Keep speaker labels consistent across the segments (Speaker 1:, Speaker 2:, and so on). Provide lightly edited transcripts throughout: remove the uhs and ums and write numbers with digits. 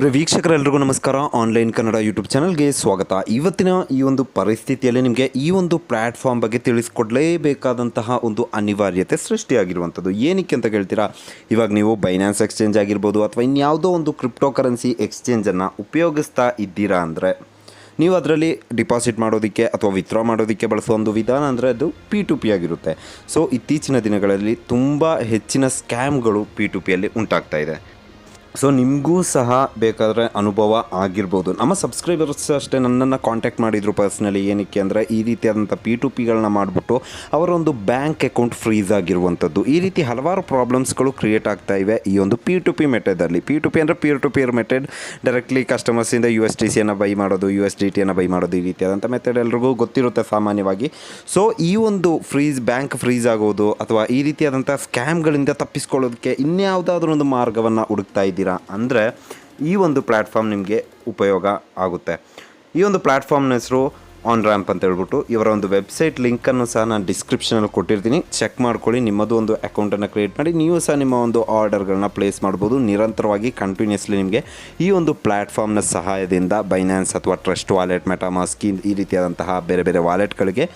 Speaker 1: ವೀಕ್ಷಕರೆಲ್ಲರಿಗೂ ನಮಸ್ಕಾರ. Online Kannada YouTube ಚಾನಲ್ಗೆ ಸ್ವಾಗತ. ಇವತ್ತಿನ ಈ ಒಂದು ಪರಿಸ್ಥಿತಿಯಲ್ಲಿ ನಿಮಗೆ ಈ ಒಂದು ಪ್ಲ್ಯಾಟ್ಫಾರ್ಮ್ ಬಗ್ಗೆ ತಿಳಿಸ್ಕೊಡ್ಲೇಬೇಕಾದಂತಹ ಒಂದು ಅನಿವಾರ್ಯತೆ ಸೃಷ್ಟಿಯಾಗಿರುವಂಥದ್ದು. ಏನಕ್ಕೆ ಅಂತ ಕೇಳ್ತೀರಾ, ಇವಾಗ ನೀವು ಬೈನಾನ್ಸ್ ಎಕ್ಸ್ಚೇಂಜ್ ಆಗಿರ್ಬೋದು ಅಥವಾ ಇನ್ಯಾವುದೋ ಒಂದು ಕ್ರಿಪ್ಟೋ ಕರೆನ್ಸಿ ಎಕ್ಸ್ಚೇಂಜನ್ನು ಉಪಯೋಗಿಸ್ತಾ ಇದ್ದೀರಾ ಅಂದರೆ ನೀವು ಅದರಲ್ಲಿ ಡಿಪಾಸಿಟ್ ಮಾಡೋದಕ್ಕೆ ಅಥವಾ ವಿತ್ಡ್ರಾ ಮಾಡೋದಕ್ಕೆ ಬಳಸುವ ಒಂದು ವಿಧಾನ ಅಂದರೆ ಅದು P2P ಆಗಿರುತ್ತೆ. ಸೊ ಇತ್ತೀಚಿನ ದಿನಗಳಲ್ಲಿ ತುಂಬ ಹೆಚ್ಚಿನ ಸ್ಕ್ಯಾಮ್ಗಳು P2Pಯಲ್ಲಿ ಉಂಟಾಗ್ತಾ ಇದೆ. ಸೊ ನಿಮಗೂ ಸಹ ಬೇಕಾದರೆ ಅನುಭವ ಆಗಿರ್ಬೋದು. ನಮ್ಮ ಸಬ್ಸ್ಕ್ರೈಬರ್ಸ್ ಅಷ್ಟೇ ನನ್ನನ್ನು ಕಾಂಟ್ಯಾಕ್ಟ್ ಮಾಡಿದರು ಪರ್ಸ್ನಲಿ. ಏನಕ್ಕೆ ಅಂದರೆ ಈ ರೀತಿಯಾದಂಥ P2Pಗಳನ್ನ ಮಾಡಿಬಿಟ್ಟು ಅವರ ಒಂದು ಬ್ಯಾಂಕ್ ಅಕೌಂಟ್ ಫ್ರೀಸ್ ಆಗಿರುವಂಥದ್ದು, ಈ ರೀತಿ ಹಲವಾರು ಪ್ರಾಬ್ಲಮ್ಸ್ಗಳು ಕ್ರಿಯೇಟ್ ಆಗ್ತಾ ಇವೆ ಈ ಒಂದು P2P ಮೆಥಡಲ್ಲಿ. P2P ಅಂದರೆ peer to peer method. Directly ಕಸ್ಟಮರ್ಸಿಂದ USDCಯನ್ನು ಬೈ ಮಾಡೋದು, USDTಯನ್ನು ಬೈ ಮಾಡೋದು, ಈ ರೀತಿಯಾದಂಥ ಮೆಥಡ್ ಎಲ್ರಿಗೂ ಗೊತ್ತಿರುತ್ತೆ ಸಾಮಾನ್ಯವಾಗಿ. ಸೊ ಈ ಒಂದು ಬ್ಯಾಂಕ್ ಫ್ರೀಸ್ ಆಗೋದು ಅಥವಾ ಈ ರೀತಿಯಾದಂಥ ಸ್ಕ್ಯಾಮ್ಗಳಿಂದ ತಪ್ಪಿಸ್ಕೊಳ್ಳೋದಕ್ಕೆ ಇನ್ಯಾವುದಾದ್ರೂ ಒಂದು ಮಾರ್ಗವನ್ನು ಹುಡುಕ್ತಾ ಇದ್ದೀರಾ ಅಂದರೆ ಈ ಒಂದು ಪ್ಲ್ಯಾಟ್ಫಾರ್ಮ್ ನಿಮಗೆ ಉಪಯೋಗ ಆಗುತ್ತೆ. ಈ ಒಂದು ಪ್ಲ್ಯಾಟ್ಫಾರ್ಮ್ನ ಹೆಸರು ಆನ್ ರ್ಯಾಂಪ್ ಅಂತ ಹೇಳ್ಬಿಟ್ಟು, ಇವರ ಒಂದು ವೆಬ್ಸೈಟ್ ಲಿಂಕನ್ನು ಸಹ ನಾನು ಡಿಸ್ಕ್ರಿಪ್ಷನಲ್ಲಿ ಕೊಟ್ಟಿರ್ತೀನಿ, ಚೆಕ್ ಮಾಡ್ಕೊಳ್ಳಿ. ನಿಮ್ಮದು ಒಂದು ಅಕೌಂಟನ್ನು ಕ್ರಿಯೇಟ್ ಮಾಡಿ ನೀವು ಸಹ ನಿಮ್ಮ ಒಂದು ಆರ್ಡರ್ಗಳನ್ನ ಪ್ಲೇಸ್ ಮಾಡ್ಬೋದು. ನಿರಂತರವಾಗಿ ಕಂಟಿನ್ಯೂಸ್ಲಿ ನಿಮಗೆ ಈ ಒಂದು ಪ್ಲ್ಯಾಟ್ಫಾರ್ಮ್ನ ಸಹಾಯದಿಂದ ಬೈನಾನ್ಸ್ ಅಥವಾ ಟ್ರಸ್ಟ್ ವಾಲೆಟ್, ಮೆಟಾಮಾಸ್ಕ್ ಈ ರೀತಿಯಾದಂತಹ ಬೇರೆ ಬೇರೆ ವಾಲೆಟ್ಗಳಿಗೆ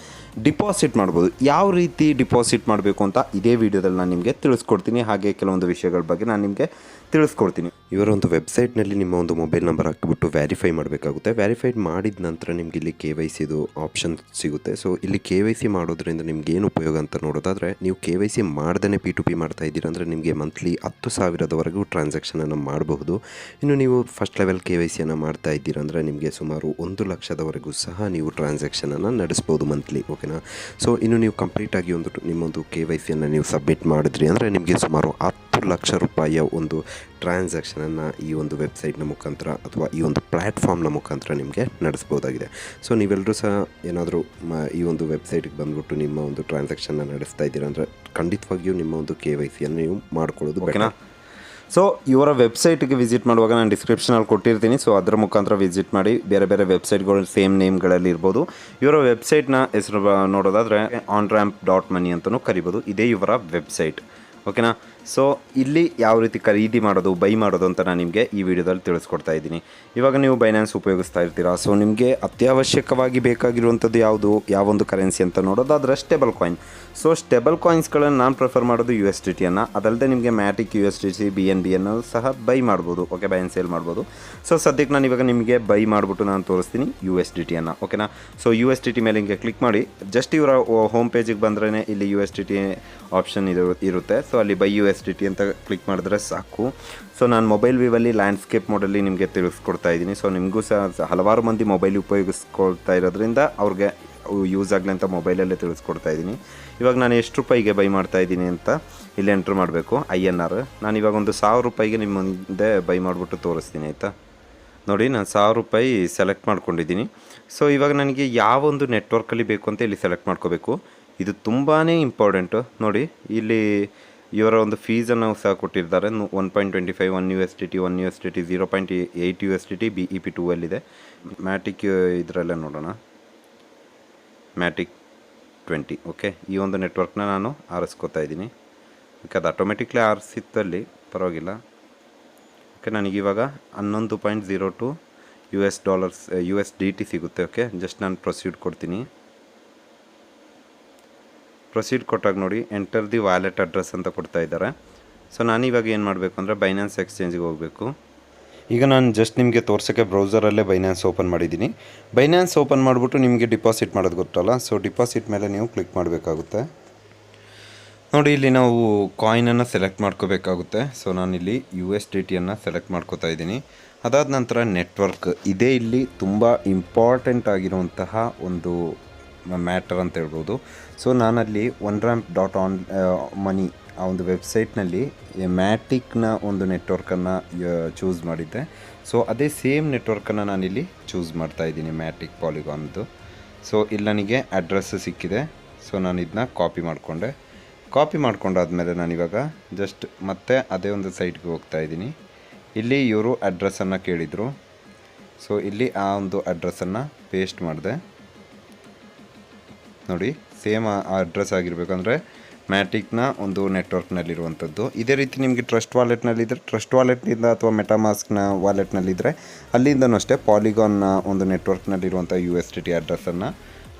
Speaker 1: ಡಿಪಾಸಿಟ್ ಮಾಡ್ಬೋದು. ಯಾವ ರೀತಿ ಡಿಪಾಸಿಟ್ ಮಾಡಬೇಕು ಅಂತ ಇದೇ ವಿಡಿಯೋದಲ್ಲಿ ನಾನು ನಿಮಗೆ ತಿಳಿಸ್ಕೊಡ್ತೀನಿ. ಹಾಗೆ ಕೆಲವೊಂದು ವಿಷಯಗಳ ಬಗ್ಗೆ ನಾನು ನಿಮಗೆ ತಿಳಿಸ್ಕೊಡ್ತೀನಿ. ಇವರ ಒಂದು ವೆಬ್ಸೈಟ್ನಲ್ಲಿ ನಿಮ್ಮ ಒಂದು ಮೊಬೈಲ್ ನಂಬರ್ ಹಾಕಿಬಿಟ್ಟು ವೆರಿಫೈ ಮಾಡಬೇಕಾಗುತ್ತೆ. ವೆರಿಫೈಡ್ ಮಾಡಿದ ನಂತರ ನಿಮಗೆ ಇಲ್ಲಿ KYCದು ಆಪ್ಷನ್ ಸಿಗುತ್ತೆ. ಸೊ ಇಲ್ಲಿ KYC ಮಾಡೋದ್ರಿಂದ ನಿಮ್ಗೆ ಏನು ಉಪಯೋಗ ಅಂತ ನೋಡೋದಾದರೆ, ನೀವು KYC ಮಾಡ್ದೇ P2P ಮಾಡ್ತಾ ಇದ್ದೀರಾ ಅಂದರೆ ನಿಮಗೆ ಮಂತ್ಲಿ 10,000ವರೆಗೂ ಟ್ರಾನ್ಸಾಕ್ಷನನ್ನು ಮಾಡಬಹುದು. ಇನ್ನು ನೀವು ಫಸ್ಟ್ ಲೆವೆಲ್ KYCಯನ್ನು ಮಾಡ್ತಾ ಇದ್ದೀರಾ ಅಂದರೆ ನಿಮಗೆ ಸುಮಾರು 1,00,000ವರೆಗೂ ಸಹ ನೀವು ಟ್ರಾನ್ಸಾಕ್ಷನನ್ನು ನಡೆಸ್ಬೋದು ಮಂತ್ಲಿ. ಓಕೆನಾ. ಸೊ ಇನ್ನು ನೀವು ಕಂಪ್ಲೀಟಾಗಿ ನಿಮ್ಮೊಂದು KYCಯನ್ನು ನೀವು ಸಬ್ಮಿಟ್ ಮಾಡಿದ್ರಿ ಅಂದರೆ ನಿಮಗೆ ಸುಮಾರು 10 ಲಕ್ಷ ರೂಪಾಯಿಯ ಒಂದು ಟ್ರಾನ್ಸಾಕ್ಷನನ್ನು ಈ ಒಂದು ವೆಬ್ಸೈಟ್ನ ಮುಖಾಂತರ ಅಥವಾ ಈ ಒಂದು ಪ್ಲ್ಯಾಟ್ಫಾರ್ಮ್ನ ಮುಖಾಂತರ ನಿಮಗೆ ನಡೆಸ್ಬೋದಾಗಿದೆ. ಸೊ ನೀವೆಲ್ಲರೂ ಸಹ ಏನಾದರೂ ಈ ಒಂದು ವೆಬ್ಸೈಟ್ಗೆ ಬಂದುಬಿಟ್ಟು ನಿಮ್ಮ ಒಂದು ಟ್ರಾನ್ಸಾಕ್ಷನ್ನ ನಡೆಸ್ತಾ ಇದ್ದೀರಾ ಅಂದರೆ ಖಂಡಿತವಾಗಿಯೂ ನಿಮ್ಮ ಒಂದು KYCಯನ್ನು ನೀವು ಮಾಡ್ಕೊಳ್ಳೋದು ಓಕೆನಾ. ಸೊ ಇವರ ವೆಬ್ಸೈಟ್ಗೆ ವಿಸಿಟ್ ಮಾಡುವಾಗ ನಾನು ಡಿಸ್ಕ್ರಿಪ್ಷನಲ್ಲಿ ಕೊಟ್ಟಿರ್ತೀನಿ. ಸೊ ಅದರ ಮುಖಾಂತರ ವಿಸಿಟ್ ಮಾಡಿ. ಬೇರೆ ಬೇರೆ ವೆಬ್ಸೈಟ್ಗಳು ಸೇಮ್ ನೇಮ್ಗಳಲ್ಲಿ ಇರ್ಬೋದು. ಇವರ ವೆಬ್ಸೈಟ್ನ ಹೆಸರು ನೋಡೋದಾದರೆ onramp.money ಅಂತಲೂ ಕರಿಬೋದು. ಇದೇ ಇವರ ವೆಬ್ಸೈಟ್. ಓಕೆನಾ. ಸೊ ಇಲ್ಲಿ ಯಾವ ರೀತಿ ಖರೀದಿ ಮಾಡೋದು, ಬೈ ಮಾಡೋದು ಅಂತ ನಾನು ನಿಮಗೆ ಈ ವಿಡಿಯೋದಲ್ಲಿ ತಿಳಿಸ್ಕೊಡ್ತಾ ಇದ್ದೀನಿ. ಇವಾಗ ನೀವು ಬೈನಾನ್ಸ್ ಉಪಯೋಗಿಸ್ತಾ ಇರ್ತೀರಾ. ಸೊ ನಿಮಗೆ ಅತ್ಯವಶ್ಯಕವಾಗಿ ಬೇಕಾಗಿರುವಂಥದ್ದು ಯಾವೊಂದು ಕರೆನ್ಸಿ ಅಂತ ನೋಡೋದಾದರೆ ಸ್ಟೇಬಲ್ ಕಾಯಿನ್. ಸೊ ಸ್ಟೇಬಲ್ ಕಾಯಿನ್ಸ್ಗಳನ್ನು ನಾನು ಪ್ರಿಫರ್ ಮಾಡೋದು USDTಯನ್ನು. ಅದಲ್ಲದೆ ನಿಮಗೆ ಮ್ಯಾಟಿಕ್ USDC, BNBಯನ್ನು ಸಹ ಬೈ ಮಾಡ್ಬೋದು. ಓಕೆ, ಬೈ ಆ್ಯಂಡ್ ಸೇಲ್ ಮಾಡ್ಬೋದು. ಸೊ ಸದ್ಯಕ್ಕೆ ನಾನು ಇವಾಗ ನಿಮಗೆ ಬೈ ಮಾಡಿಬಿಟ್ಟು ನಾನು ತೋರಿಸ್ತೀನಿ USDTಯನ್ನು. ಓಕೆನಾ. ಸೊ USDT ಮೇಲೆ ಹಿಂಗೆ ಕ್ಲಿಕ್ ಮಾಡಿ ಜಸ್ಟ್ ಇವರ ಹೋಮ್ ಪೇಜಿಗೆ ಬಂದ್ರೇ ಇಲ್ಲಿ USDT ಆಪ್ಷನ್ ಇರುತ್ತೆ. ಸೊ ಅಲ್ಲಿ ಬೈ USDT ಅಂತ ಕ್ಲಿಕ್ ಮಾಡಿದ್ರೆ ಸಾಕು. ಸೊ ನಾನು ಮೊಬೈಲ್ ವ್ಯೂವಲ್ಲಿ ಲ್ಯಾಂಡ್ಸ್ಕೇಪ್ ಮೋಡಲ್ಲಿ ನಿಮಗೆ ತಿಳಿಸ್ಕೊಡ್ತಾ ಇದ್ದೀನಿ. ಸೊ ನಿಮಗೂ ಸಹ ಹಲವಾರು ಮಂದಿ ಮೊಬೈಲ್ ಉಪಯೋಗಿಸ್ಕೊಳ್ತಾ ಇರೋದ್ರಿಂದ ಅವ್ರಿಗೆ ಯೂಸ್ ಆಗಲಿ ಅಂತ ಮೊಬೈಲಲ್ಲೇ ತಿಳಿಸ್ಕೊಡ್ತಾ ಇದ್ದೀನಿ. ಇವಾಗ ನಾನು ಎಷ್ಟು ರೂಪಾಯಿಗೆ ಬೈ ಮಾಡ್ತಾ ಇದ್ದೀನಿ ಅಂತ ಇಲ್ಲಿ ಎಂಟ್ರ್ ಮಾಡಬೇಕು, INR. ನಾನು ಇವಾಗ ಒಂದು 1,000 ರೂಪಾಯಿಗೆ ನಿಮ್ಮ ಮುಂದೆ ಬೈ ಮಾಡಿಬಿಟ್ಟು ತೋರಿಸ್ತೀನಿ, ಆಯಿತಾ. ನೋಡಿ, ನಾನು 1,000 ರೂಪಾಯಿ ಸೆಲೆಕ್ಟ್ ಮಾಡ್ಕೊಂಡಿದ್ದೀನಿ. ಸೊ ಇವಾಗ ನನಗೆ ಯಾವೊಂದು ನೆಟ್ವರ್ಕಲ್ಲಿ ಬೇಕು ಅಂತ ಇಲ್ಲಿ ಸೆಲೆಕ್ಟ್ ಮಾಡ್ಕೋಬೇಕು. ಇದು ತುಂಬಾ ಇಂಪಾರ್ಟೆಂಟು. ನೋಡಿ, ಇಲ್ಲಿ ಇವರ ಒಂದು ಫೀಸನ್ನು ಸಹ ಕೊಟ್ಟಿದ್ದಾರೆ. 1.25 1 USDT 1 USDT 0.8 USDT BEP2 ಇದೆ. ಮ್ಯಾಟಿಕ್ ಇದರಲ್ಲೇ ನೋಡೋಣ, ಮ್ಯಾಟಿಕ್ 20. ಓಕೆ, ಈ ಒಂದು ನೆಟ್ವರ್ಕ್ನ ನಾನು ಆರಿಸ್ಕೋತಾ ಇದ್ದೀನಿ. ಓಕೆ, ಅದು ಆಟೋಮೆಟಿಕ್ಲಿ ಆರಿಸಿತ್ತಲ್ಲಿ ಪರವಾಗಿಲ್ಲ. ಓಕೆ, ನನಗಿವಾಗ 11.02 USDT ಸಿಗುತ್ತೆ. ಓಕೆ, ಜಸ್ಟ್ ನಾನು ಪ್ರೊಸೀಡ್ ಕೊಡ್ತೀನಿ. ಪ್ರೊಸೀಡ್ ಕೊಟ್ಟಾಗ ನೋಡಿ, ಎಂಟರ್ ದಿ ವ್ಯಾಲೆಟ್ ಅಡ್ರೆಸ್ ಅಂತ ಕೊಡ್ತಾ ಇದ್ದಾರೆ. ಸೊ ನಾನಿವಾಗ ಏನು ಮಾಡಬೇಕು ಅಂದರೆ ಬೈನಾನ್ಸ್ ಎಕ್ಸ್ಚೇಂಜಿಗೆ ಹೋಗಬೇಕು. ಈಗ ನಾನು ಜಸ್ಟ್ ನಿಮಗೆ ತೋರ್ಸೋಕ್ಕೆ ಬ್ರೌಸರಲ್ಲೇ ಬೈನಾನ್ಸ್ ಓಪನ್ ಮಾಡಿದ್ದೀನಿ. ಬೈನಾನ್ಸ್ ಓಪನ್ ಮಾಡಿಬಿಟ್ಟು ನಿಮಗೆ ಡಿಪಾಸಿಟ್ ಮಾಡೋದು ಗೊತ್ತಲ್ಲ. ಸೊ ಡಿಪಾಸಿಟ್ ಮೇಲೆ ನೀವು ಕ್ಲಿಕ್ ಮಾಡಬೇಕಾಗುತ್ತೆ. ನೋಡಿ, ಇಲ್ಲಿ ನಾವು ಕಾಯಿನನ್ನು ಸೆಲೆಕ್ಟ್ ಮಾಡ್ಕೋಬೇಕಾಗುತ್ತೆ. ಸೊ ನಾನಿಲ್ಲಿ USDTಯನ್ನು ಸೆಲೆಕ್ಟ್ ಮಾಡ್ಕೋತಾ ಇದ್ದೀನಿ. ಅದಾದ ನಂತರ ನೆಟ್ವರ್ಕ್ ಇದೇ ಇಲ್ಲಿ ತುಂಬ ಇಂಪಾರ್ಟೆಂಟ್ ಆಗಿರುವಂತಹ ಒಂದು ಮ್ಯಾಟರ್ ಅಂತ ಹೇಳ್ಬೋದು. ಸೊ ನಾನಲ್ಲಿ onramp.money ಆ ಒಂದು ವೆಬ್ಸೈಟ್ನಲ್ಲಿ ಮ್ಯಾಟಿಕ್ನ ಒಂದು ನೆಟ್ವರ್ಕನ್ನು ಚೂಸ್ ಮಾಡಿದ್ದೆ. ಸೊ ಅದೇ ಸೇಮ್ ನೆಟ್ವರ್ಕನ್ನು ನಾನಿಲ್ಲಿ ಚೂಸ್ ಮಾಡ್ತಾ ಇದ್ದೀನಿ, ಮ್ಯಾಟಿಕ್ ಪಾಲಿಗಾನ್ದು. ಸೊ ಇಲ್ಲಿ ನನಗೆ ಅಡ್ರೆಸ್ ಸಿಕ್ಕಿದೆ. ಸೊ ನಾನು ಇದನ್ನ ಕಾಪಿ ಮಾಡ್ಕೊಂಡಾದ್ಮೇಲೆ ನಾನಿವಾಗ ಜಸ್ಟ್ ಮತ್ತೆ ಅದೇ ಒಂದು ಸೈಟ್ಗೆ ಹೋಗ್ತಾ ಇದ್ದೀನಿ. ಇಲ್ಲಿ ಇವರು ಅಡ್ರೆಸ್ಸನ್ನು ಕೇಳಿದರು. ಸೊ ಇಲ್ಲಿ ಆ ಒಂದು ಅಡ್ರೆಸ್ಸನ್ನು ಪೇಸ್ಟ್ ಮಾಡಿದೆ. ನೋಡಿ, ಸೇಮ್ ಆ ಅಡ್ರೆಸ್ ಆಗಿರಬೇಕಂದ್ರೆ ಮ್ಯಾಟಿಕ್ನ ಒಂದು ನೆಟ್ವರ್ಕ್ನಲ್ಲಿರುವಂಥದ್ದು. ಇದೇ ರೀತಿ ನಿಮಗೆ ಟ್ರಸ್ಟ್ ವಾಲೆಟ್ನಲ್ಲಿದ್ದರೆ ಟ್ರಸ್ಟ್ ವಾಲೆಟ್ನಿಂದ ಅಥವಾ ಮೆಟಾಮಾಸ್ಕ್ನ ವಾಲೆಟ್ನಲ್ಲಿದ್ದರೆ ಅಲ್ಲಿಂದನೂ ಅಷ್ಟೇ ಪಾಲಿಗಾನ್ನ ಒಂದು ನೆಟ್ವರ್ಕ್ನಲ್ಲಿರುವಂಥ USDT ಅಡ್ರೆಸ್ಸನ್ನು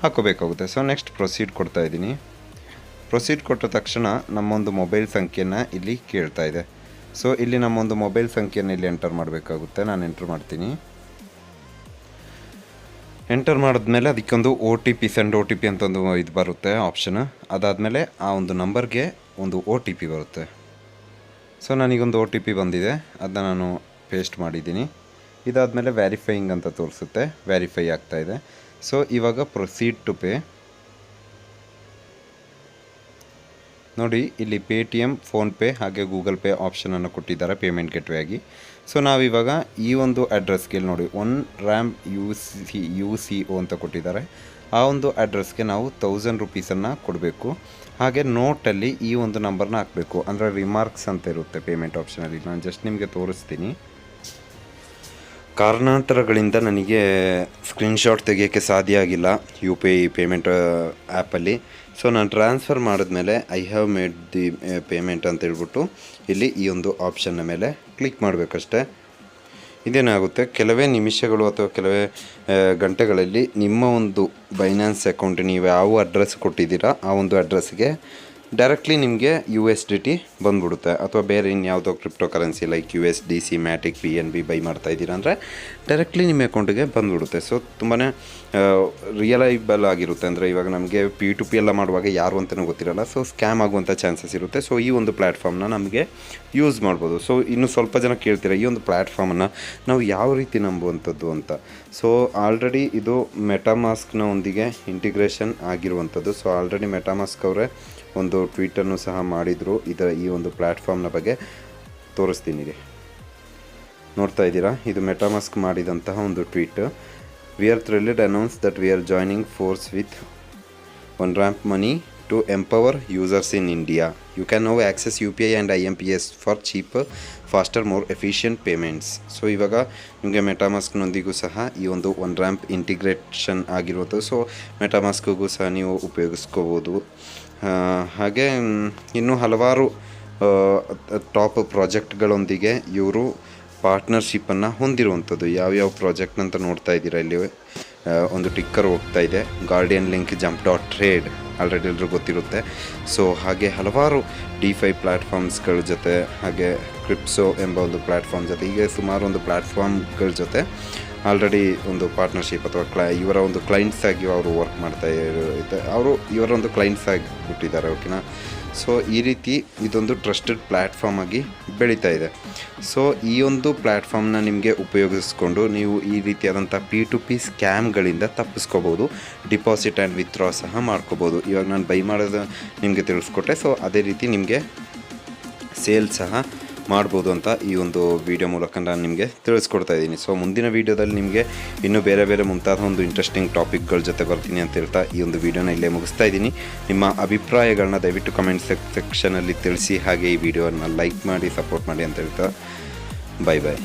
Speaker 1: ಹಾಕೋಬೇಕಾಗುತ್ತೆ. ಸೊ ನೆಕ್ಸ್ಟ್ ಪ್ರೊಸೀಡ್ ಕೊಡ್ತಾ ಇದ್ದೀನಿ. ಪ್ರೊಸೀಡ್ ಕೊಟ್ಟ ತಕ್ಷಣ ನಮ್ಮೊಂದು ಮೊಬೈಲ್ ಸಂಖ್ಯೆಯನ್ನು ಇಲ್ಲಿ ಕೇಳ್ತಾ ಇದೆ. ಸೊ ಇಲ್ಲಿ ನಮ್ಮೊಂದು ಮೊಬೈಲ್ ಸಂಖ್ಯೆಯನ್ನು ಇಲ್ಲಿ ಎಂಟರ್ ಮಾಡಬೇಕಾಗುತ್ತೆ. ನಾನು ಎಂಟರ್ ಮಾಡ್ತೀನಿ. ಎಂಟರ್ ಮಾಡಿದ್ಮೇಲೆ ಅದಕ್ಕೊಂದು OTP ಸೆಂಡ್ OTP ಅಂತ ಒಂದು ಇದು ಬರುತ್ತೆ ಆಪ್ಷನ್. ಅದಾದಮೇಲೆ ಆ ಒಂದು ನಂಬರ್ಗೆ ಒಂದು OTP ಬರುತ್ತೆ. ಸೊ ನನಗೊಂದು OTP ಬಂದಿದೆ, ಅದನ್ನ ನಾನು ಪೇಸ್ಟ್ ಮಾಡಿದ್ದೀನಿ. ಇದಾದಮೇಲೆ ವೆರಿಫೈಯಿಂಗ್ ಅಂತ ತೋರಿಸುತ್ತೆ, ವೆರಿಫೈ ಆಗ್ತಾಯಿದೆ. ಸೊ ಇವಾಗ ಪ್ರೊಸೀಡ್ ಟು ಪೇ ನೋಡಿ, ಇಲ್ಲಿ Paytm, Phonepe ಹಾಗೆ ಗೂಗಲ್ ಪೇ ಆಪ್ಷನನ್ನು ಕೊಟ್ಟಿದ್ದಾರೆ ಪೇಮೆಂಟ್ ಗೆಟ್ವೇ ಆಗಿ. ಸೊ ನಾವಿವಾಗ ಈ ಒಂದು ಅಡ್ರೆಸ್ಗೆ ನೋಡಿ 1 RAM UCO ಅಂತ ಕೊಟ್ಟಿದ್ದಾರೆ. ಆ ಒಂದು ಅಡ್ರೆಸ್ಗೆ ನಾವು 1000 ರೂಪೀಸನ್ನು ಕೊಡಬೇಕು. ಹಾಗೆ ನೋಟಲ್ಲಿ ಈ ಒಂದು ನಂಬರ್ನ ಹಾಕಬೇಕು. ಅಂದರೆ ರಿಮಾರ್ಕ್ಸ್ ಅಂತ ಇರುತ್ತೆ ಪೇಮೆಂಟ್ ಆಪ್ಷನಲ್ಲಿ. ನಾನು ಜಸ್ಟ್ ನಿಮಗೆ ತೋರಿಸ್ತೀನಿ. ಕಾರಣಾಂತರಗಳಿಂದ ನನಗೆ ಸ್ಕ್ರೀನ್ಶಾಟ್ ತೆಗೆಯೋಕ್ಕೆ ಸಾಧ್ಯ ಆಗಿಲ್ಲ UPI ಪೇಮೆಂಟ್ ಆ್ಯಪಲ್ಲಿ. ಸೊ ನಾನು ಟ್ರಾನ್ಸ್ಫರ್ ಮಾಡಿದ್ಮೇಲೆ I have made the payment ಅಂತ ಹೇಳ್ಬಿಟ್ಟು ಇಲ್ಲಿ ಈ ಒಂದು ಆಪ್ಷನ್ನ ಮೇಲೆ ಕ್ಲಿಕ್ ಮಾಡಬೇಕಷ್ಟೆ. ಇದೇನಾಗುತ್ತೆ, ಕೆಲವೇ ನಿಮಿಷಗಳು ಅಥವಾ ಕೆಲವೇ ಗಂಟೆಗಳಲ್ಲಿ ನಿಮ್ಮ ಒಂದು ಬೈನಾನ್ಸ್ ಅಕೌಂಟ್ ನೀವು ಯಾವ ಅಡ್ರೆಸ್ ಕೊಟ್ಟಿದ್ದೀರಾ ಆ ಒಂದು ಅಡ್ರೆಸ್ಗೆ ಡೈರೆಕ್ಟ್ಲಿ ನಿಮಗೆ USDT ಬಂದ್ಬಿಡುತ್ತೆ. ಅಥವಾ ಬೇರೆ ಇನ್ಯಾವುದೋ crypto currency like USDC, ಮ್ಯಾಟಿಕ್, PNB by ಮಾಡ್ತಾ ಇದ್ದೀರಾ ಅಂದರೆ ಡೈರೆಕ್ಟ್ಲಿ ನಿಮ್ಮ ಅಕೌಂಟಿಗೆ ಬಂದ್ಬಿಡುತ್ತೆ. ಸೊ ತುಂಬಾ ರಿಯಲೈಬಲ್ ಆಗಿರುತ್ತೆ. ಅಂದರೆ ಇವಾಗ ನಮಗೆ P2P ಎಲ್ಲ ಮಾಡುವಾಗ ಯಾರು ಅಂತಲೂ ಗೊತ್ತಿರಲ್ಲ. ಸೊ ಸ್ಕ್ಯಾಮ್ ಆಗುವಂಥ ಚಾನ್ಸಸ್ ಇರುತ್ತೆ. ಸೊ ಈ ಒಂದು ಪ್ಲ್ಯಾಟ್ಫಾರ್ಮ್ನ ನಮಗೆ ಯೂಸ್ ಮಾಡ್ಬೋದು. ಸೊ ಇನ್ನು ಸ್ವಲ್ಪ ಜನ ಕೇಳ್ತೀರಾ ಈ ಒಂದು ಪ್ಲ್ಯಾಟ್ಫಾರ್ಮನ್ನು ನಾವು ಯಾವ ರೀತಿ ನಂಬುವಂಥದ್ದು ಅಂತ. ಸೊ ಆಲ್ರೆಡಿ ಇದು ಮೆಟಾಮಾಸ್ಕ್ನ ಒಂದಿಗೆ ಇಂಟಿಗ್ರೇಷನ್ ಆಗಿರುವಂಥದ್ದು. ಸೊ ಆಲ್ರೆಡಿ ಮೆಟಾಮಾಸ್ಕ್ ಅವರೇ ಒಂದು ಟ್ವೀಟನ್ನು ಸಹ ಮಾಡಿದರು ಈ ಒಂದು ಪ್ಲ್ಯಾಟ್ಫಾರ್ಮ್ನ ಬಗ್ಗೆ. ತೋರಿಸ್ತೀನಿ ರೀ, ನೋಡ್ತಾ ಇದ್ದೀರಾ, ಇದು ಮೆಟಾಮಾಸ್ಕ್ ಮಾಡಿದಂತಹ ಒಂದು tweet. We are thrilled announce that we are joining forces with Onramp Money to empower users in India. You can now access UPI and IMPS for cheap, faster, more efficient payments. So ಇವಾಗ ನಿಮಗೆ ಮೆಟಾಮಾಸ್ಕ್ನೊಂದಿಗೂ ಸಹ ಈ ಒಂದು Onramp integration ಆಗಿರೋದು. So ಮೆಟಾಮಾಸ್ಕ್ಗೂ ಸಹ ನೀವು ಉಪಯೋಗಿಸ್ಕೋಬೋದು. ಹಾಗೆ ಇನ್ನೂ ಹಲವಾರು ಟಾಪ್ ಪ್ರಾಜೆಕ್ಟ್ಗಳೊಂದಿಗೆ ಇವರು ಪಾರ್ಟ್ನರ್ಶಿಪ್ಪನ್ನು ಹೊಂದಿರುವಂಥದ್ದು. ಯಾವ್ಯಾವ ಪ್ರಾಜೆಕ್ಟ್ ಅಂತ ನೋಡ್ತಾ ಇದ್ದೀರಾ, ಇಲ್ಲಿ ಒಂದು ಟಿಕ್ಕರ್ ಹೋಗ್ತಾ ಇದೆ, ಗಾರ್ಡಿಯನ್ ಲಿಂಕ್, jump.trade ಆಲ್ರೆಡಿ ಎಲ್ಲರೂ ಗೊತ್ತಿರುತ್ತೆ. ಸೊ ಹಾಗೆ ಹಲವಾರು DeFi ಪ್ಲ್ಯಾಟ್ಫಾರ್ಮ್ಸ್ಗಳ ಜೊತೆ, ಹಾಗೆ ಕ್ರಿಪ್ಸೋ ಎಂಬ ಒಂದು ಪ್ಲ್ಯಾಟ್ಫಾರ್ಮ್ ಜೊತೆ, ಹೀಗೆ ಸುಮಾರು ಒಂದು ಪ್ಲ್ಯಾಟ್ಫಾರ್ಮ್ಗಳ ಜೊತೆ ಆಲ್ರೆಡಿ ಒಂದು ಪಾರ್ಟ್ನರ್ಶಿಪ್ ಅಥವಾ ಇವರ ಒಂದು ಕ್ಲೈಂಟ್ಸ್ ಆಗಿ ಅವರು ವರ್ಕ್ ಮಾಡ್ತಾ ಇರುತ್ತೆ. ಇವರ ಒಂದು ಕ್ಲೈಂಟ್ಸ್ ಆಗಿಬಿಟ್ಟಿದ್ದಾರೆ, ಓಕೆನಾ. ಸೊ ಈ ರೀತಿ ಇದೊಂದು ಟ್ರಸ್ಟೆಡ್ ಪ್ಲ್ಯಾಟ್ಫಾರ್ಮ್ ಆಗಿ ಬೆಳೀತಾ ಇದೆ. ಸೊ ಈ ಒಂದು ಪ್ಲ್ಯಾಟ್ಫಾರ್ಮ್ನ ನಿಮಗೆ ಉಪಯೋಗಿಸ್ಕೊಂಡು ನೀವು ಈ ರೀತಿಯಾದಂಥ P2P ಸ್ಕ್ಯಾಮ್ಗಳಿಂದ ತಪ್ಪಿಸ್ಕೋಬೋದು. ಡಿಪಾಸಿಟ್ ಆ್ಯಂಡ್ ವಿತ್ಡ್ರಾ ಸಹ ಮಾಡ್ಕೋಬೋದು. ಇವಾಗ ನಾನು ಬೈ ಮಾಡೋದು ನಿಮಗೆ ತಿಳಿಸ್ಕೊಟ್ಟೆ. ಸೊ ಅದೇ ರೀತಿ ನಿಮಗೆ ಸೇಲ್ ಸಹ ಮಾಡ್ಬೋದು ಅಂತ ಈ ಒಂದು ವಿಡಿಯೋ ಮೂಲಕ ನಾನು ನಿಮಗೆ ತಿಳಿಸ್ಕೊಡ್ತಾ ಇದ್ದೀನಿ. ಸೊ ಮುಂದಿನ ವೀಡಿಯೋದಲ್ಲಿ ನಿಮಗೆ ಇನ್ನೂ ಬೇರೆ ಬೇರೆ ಮುಂತಾದ ಒಂದು ಇಂಟ್ರೆಸ್ಟಿಂಗ್ ಟಾಪಿಕ್ಗಳ ಜೊತೆ ಬರ್ತೀನಿ ಅಂತ ಹೇಳ್ತಾ ಈ ಒಂದು ವಿಡಿಯೋನ ಇಲ್ಲೇ ಮುಗಿಸ್ತಾ ಇದ್ದೀನಿ. ನಿಮ್ಮ ಅಭಿಪ್ರಾಯಗಳನ್ನ ದಯವಿಟ್ಟು ಕಮೆಂಟ್ ಸೆಕ್ಷನಲ್ಲಿ ತಿಳಿಸಿ. ಹಾಗೆ ಈ ವಿಡಿಯೋನ ಲೈಕ್ ಮಾಡಿ, ಸಪೋರ್ಟ್ ಮಾಡಿ ಅಂತ ಹೇಳ್ತಾ ಬೈ.